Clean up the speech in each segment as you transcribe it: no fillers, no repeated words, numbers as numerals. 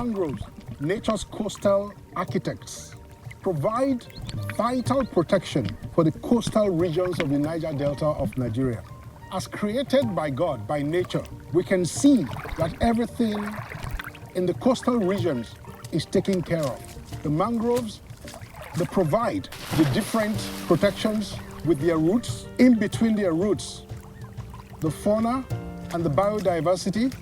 mangroves, nature's coastal architects, provide vital protection for the coastal regions of the Niger Delta of Nigeria. As created by God, by nature, we can see that everything in the coastal regions is taken care of. The mangroves, they provide the different protections with their roots. In between their roots, the fauna and the biodiversity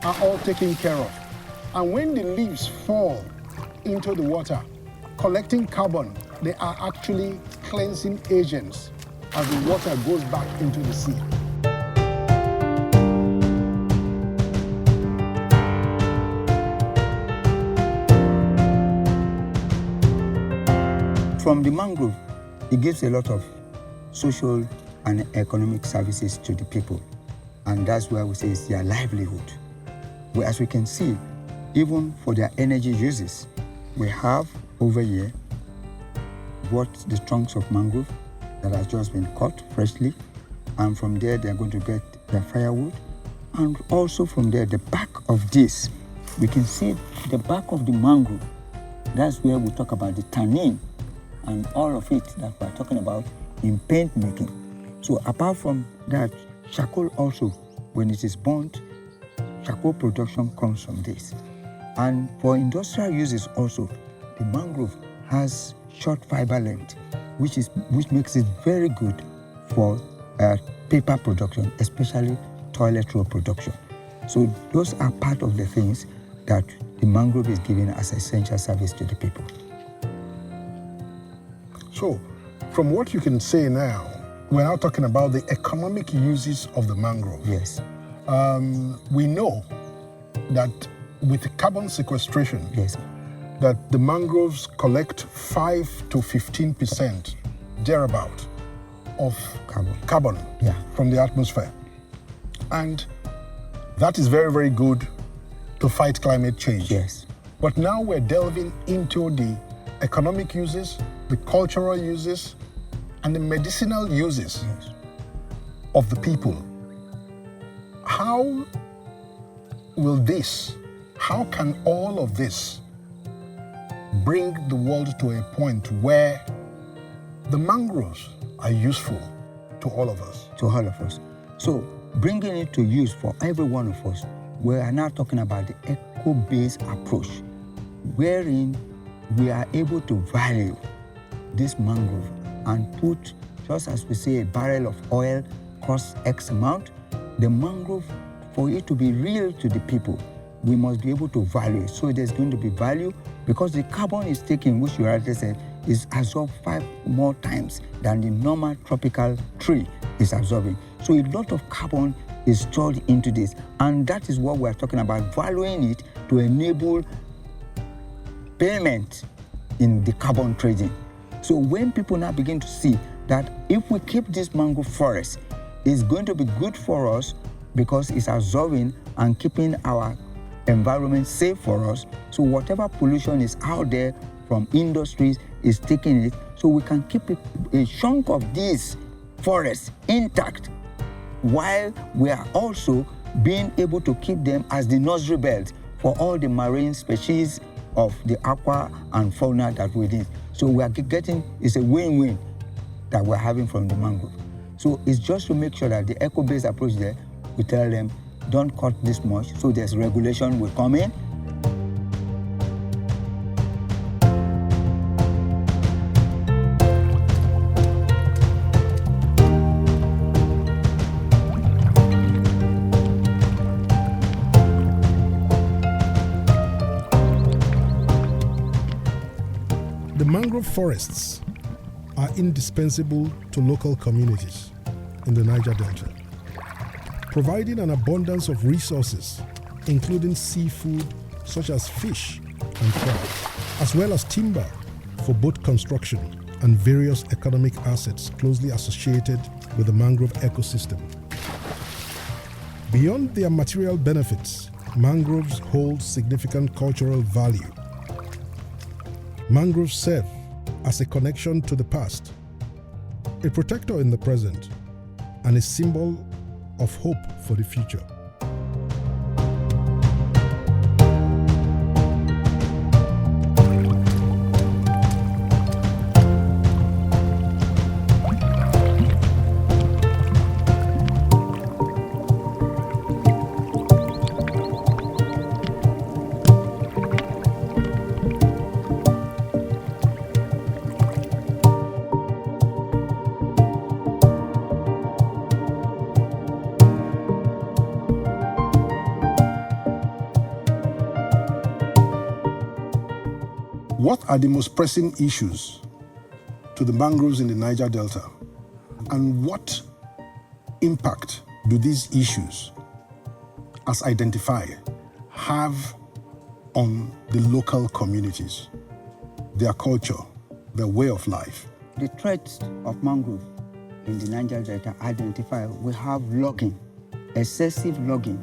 are all taken care of. And when the leaves fall into the water, collecting carbon, they are actually cleansing agents as the water goes back into the sea. From the mangrove, it gives a lot of social and economic services to the people. And that's why we say it's their livelihood. Well, as we can see, even for their energy uses, we have over here what the trunks of mangrove that has just been cut freshly, and from there they're going to get their firewood, and also from there the back of this, we can see the back of the mangrove. That's where we talk about the tannin and all of it that we're talking about in paint making. So apart from that, charcoal also, when it is burnt, charcoal production comes from this. And for industrial uses also, the mangrove has short fiber length, which makes it very good for paper production, especially toilet roll production. So those are part of the things that the mangrove is giving as essential service to the people. So, from what you can say now, we're now talking about the economic uses of the mangrove. Yes. We know that with carbon sequestration, yes, that the mangroves collect 5 to 15% thereabout of carbon yeah, from the atmosphere. And that is very, very good to fight climate change. Yes. But now we're delving into the economic uses, the cultural uses, and the medicinal uses yes, of the people. How can all of this bring the world to a point where the mangroves are useful to all of us? To all of us. So bringing it to use for every one of us, we are now talking about the eco-based approach, wherein we are able to value this mangrove and put, just as we say a barrel of oil costs X amount, the mangrove, for it to be real to the people, we must be able to value it. So there's going to be value because the carbon is taken, which you already said, is absorbed 5 more times than the normal tropical tree is absorbing. So a lot of carbon is stored into this. And that is what we're talking about, valuing it to enable payment in the carbon trading. So when people now begin to see that if we keep this mangrove forest, it's going to be good for us because it's absorbing and keeping our environment safe for us. So whatever pollution is out there from industries is taking it, so we can keep a chunk of these forests intact while we are also being able to keep them as the nursery bed for all the marine species of the aqua and fauna that we need. So we are getting, it's a win-win that we're having from the mangrove. So it's just to make sure that the eco-based approach there, we tell them, don't cut this much, so there's regulation will come in. The mangrove forests are indispensable to local communities in the Niger Delta, providing an abundance of resources, including seafood such as fish and crab, as well as timber for both construction and various economic assets closely associated with the mangrove ecosystem. Beyond their material benefits, mangroves hold significant cultural value. Mangroves serve as a connection to the past, a protector in the present, and a symbol of hope for the future. What are the most pressing issues to the mangroves in the Niger Delta? And what impact do these issues, as identified, have on the local communities, their culture, their way of life? The threats of mangrove in the Niger Delta identified, we have logging. Excessive logging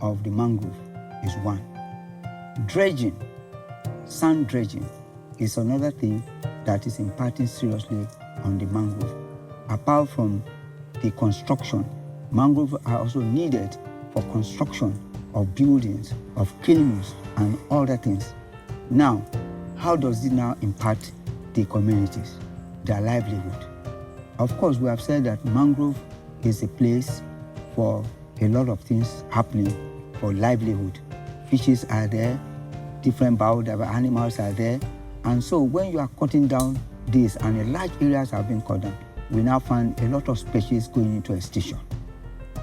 of the mangrove is one. Dredging, sand dredging, is another thing that is impacting seriously on the mangrove. Apart from the construction, mangroves are also needed for construction of buildings, of kilns, and other things. Now, how does it now impact the communities, their livelihood? Of course, we have said that mangrove is a place for a lot of things happening for livelihood. Fishes are there, different biodiversity animals are there. And so when you are cutting down this, and a large areas have been cut down, we now find a lot of species going into extinction.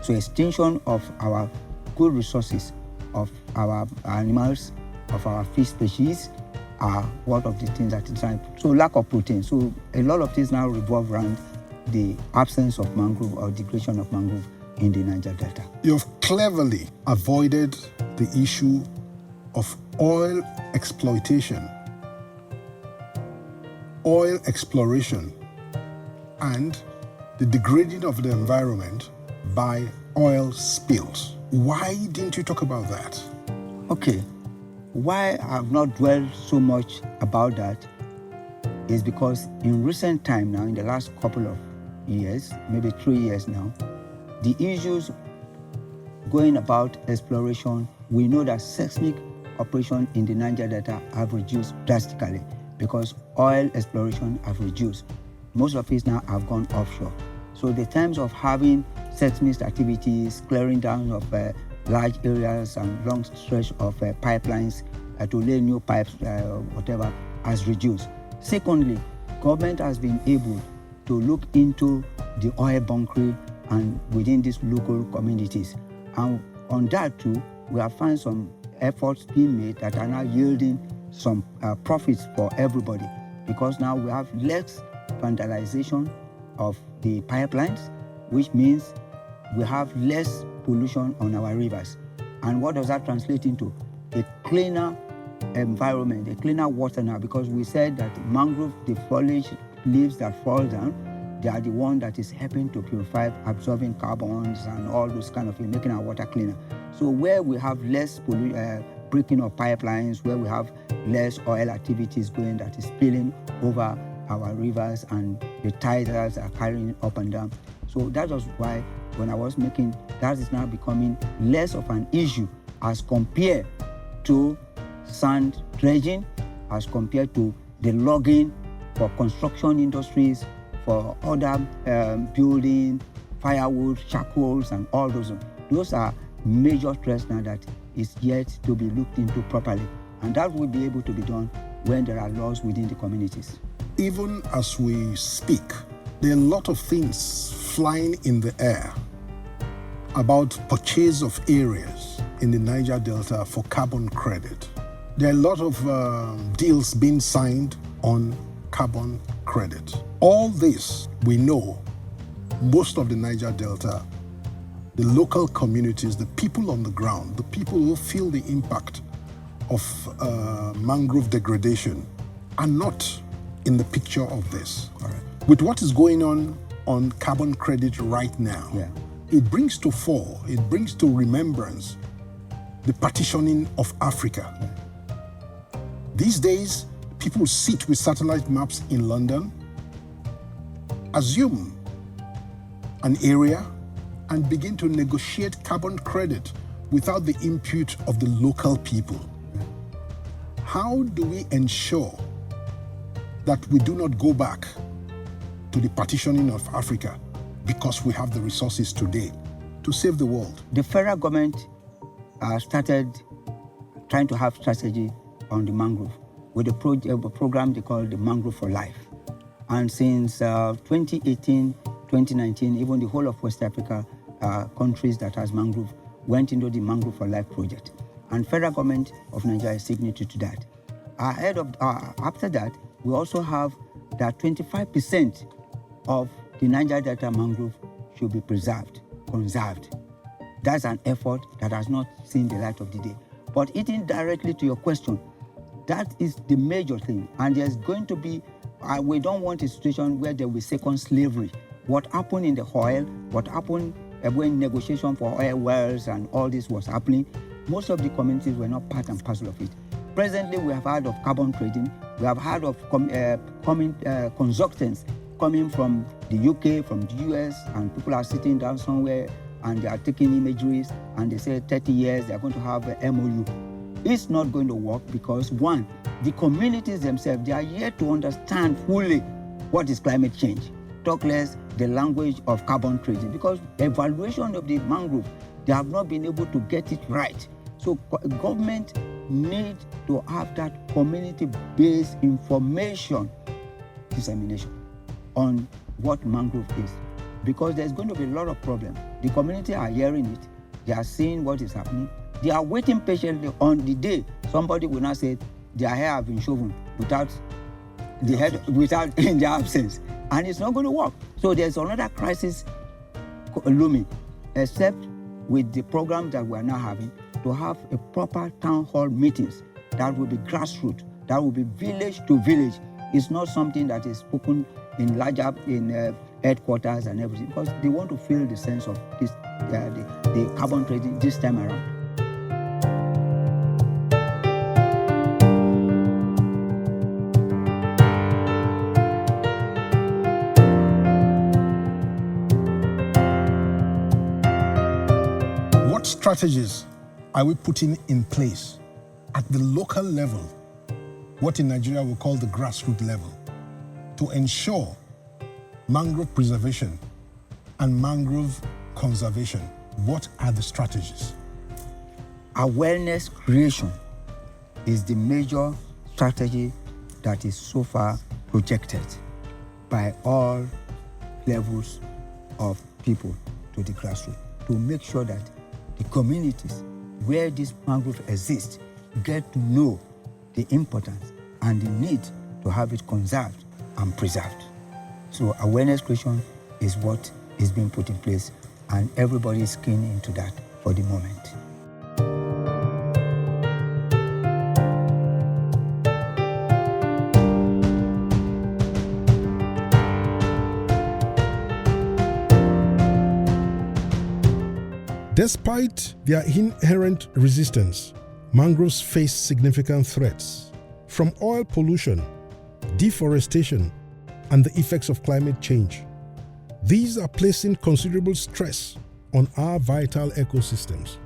So extinction of our good resources, of our animals, of our fish species, are one of the things that is trying. So lack of protein. So a lot of things now revolve around the absence of mangrove or degradation of mangrove in the Niger Delta. You've cleverly avoided the issue of oil exploitation, oil exploration, and the degrading of the environment by oil spills. Why didn't you talk about that? Okay, why I've not dwelled so much about that is because in recent time now, in the last couple of years, maybe 3 years now, the issues going about exploration, we know that seismic operation in the Niger Delta have reduced drastically because oil exploration have reduced. Most of it now have gone offshore. So the times of having seismic activities, clearing down of large areas and long stretch of pipelines to lay new pipes, whatever, has reduced. Secondly, government has been able to look into the oil bunkering and within these local communities. And on that too, we have found some efforts being made that are now yielding some profits for everybody, because now we have less vandalization of the pipelines, which means we have less pollution on our rivers. And what does that translate into? A cleaner environment, a cleaner water now, because we said that mangrove, the foliage leaves that fall down, they are the one that is helping to purify, absorbing carbons and all those kind of things, making our water cleaner. So where we have less breaking of pipelines, where we have less oil activities going that is spilling over our rivers and the tides are carrying it up and down. So that was why when I was making, that is now becoming less of an issue as compared to sand dredging, as compared to the logging for construction industries, for other building, firewood, charcoals, and all those. Those are major threats now that is yet to be looked into properly. And that will be able to be done when there are laws within the communities. Even as we speak, there are a lot of things flying in the air about purchase of areas in the Niger Delta for carbon credit. There are a lot of deals being signed on carbon credit. All this, we know, most of the Niger Delta, the local communities, the people on the ground, the people who feel the impact of mangrove degradation are not in the picture of this. All right. With what is going on carbon credit right now, it brings to fore, it brings to remembrance the partitioning of Africa. These days, people sit with satellite maps in London, assume an area, and begin to negotiate carbon credit without the input of the local people. How do we ensure that we do not go back to the partitioning of Africa because we have the resources today to save the world? The federal government started trying to have strategy on the mangrove with a program they call the Mangrove for Life. And since 2018, 2019, even the whole of West Africa countries that has mangrove went into the Mangrove for Life project. And federal government of Nigeria is signatory to that. After that, we also have that 25% of the Niger Delta mangrove should be conserved. That's an effort that has not seen the light of the day. But eating directly to your question, that is the major thing. And there's going to be, we don't want a situation where there will be second slavery. What happened in the oil, what happened when negotiation for oil wells and all this was happening, most of the communities were not part and parcel of it. Presently, we have heard of carbon trading. We have heard of consultants coming from the UK, from the US, and people are sitting down somewhere and they are taking imageries and they say 30 years they're going to have a MOU. It's not going to work because, one, the communities themselves, they are yet to understand fully what is climate change, talk less the language of carbon trading, because evaluation of the mangrove, they have not been able to get it right. So government need to have that community-based information dissemination on what mangrove is, because there's going to be a lot of problems. The community are hearing it, they are seeing what is happening, they are waiting patiently on the day somebody will not say their hair have been shaven without in their absence, and it's not going to work. So there's another crisis looming, except with the program that we are now having, to have a proper town hall meetings that will be grassroots, that will be village to village. It's not something that is spoken in headquarters and everything, because they want to feel the sense of this, the carbon trading this time around. What strategies are we putting in place at the local level, what in Nigeria we call the grassroots level, to ensure mangrove preservation and mangrove conservation? What are the strategies? Awareness creation is the major strategy that is so far projected by all levels of people to the grassroots, to make sure that the communities where this mangrove exists get to know the importance and the need to have it conserved and preserved. So awareness creation is what is being put in place, and everybody is keen into that for the moment. Despite their inherent resistance, mangroves face significant threats from oil pollution, deforestation, and the effects of climate change. These are placing considerable stress on our vital ecosystems.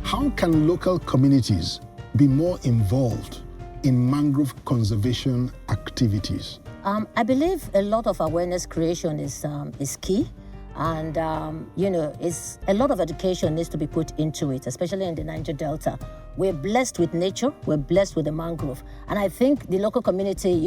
How can local communities be more involved in mangrove conservation activities? I believe a lot of awareness creation is key, and it's a lot of education needs to be put into it, especially in the Niger Delta. We're blessed with nature, we're blessed with the mangrove, and I think the local community,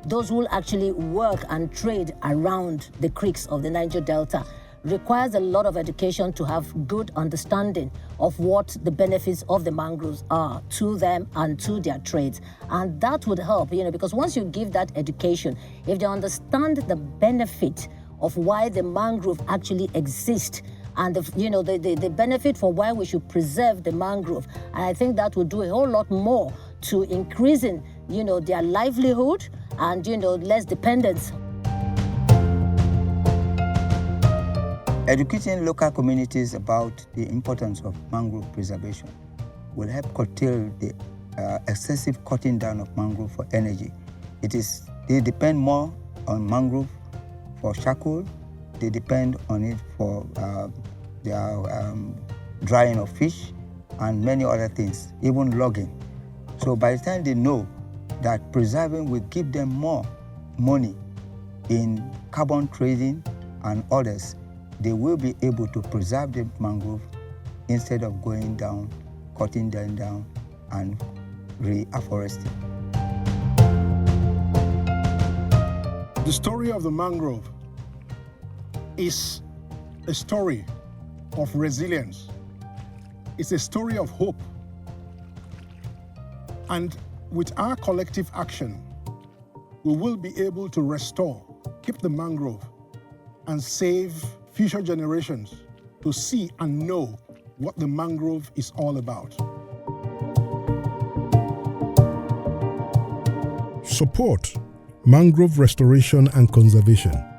those who actually work and trade around the creeks of the Niger Delta, requires a lot of education to have good understanding of what the benefits of the mangroves are to them and to their trades. And that would help, because once you give that education, if they understand the benefit of why the mangrove actually exists and the benefit for why we should preserve the mangrove, and I think that will do a whole lot more to increasing, their livelihood and, less dependence. Educating local communities about the importance of mangrove preservation will help curtail the excessive cutting down of mangrove for energy. They depend more on mangrove for charcoal, they depend on it for their drying of fish and many other things, even logging. So by the time they know that preserving will give them more money in carbon trading and others, they will be able to preserve the mangrove instead of going down, cutting them down, and reforesting. The story of the mangrove is a story of resilience. It's a story of hope. And with our collective action, we will be able to restore, keep the mangrove, and save future generations to see and know what the mangrove is all about. Support mangrove restoration and conservation.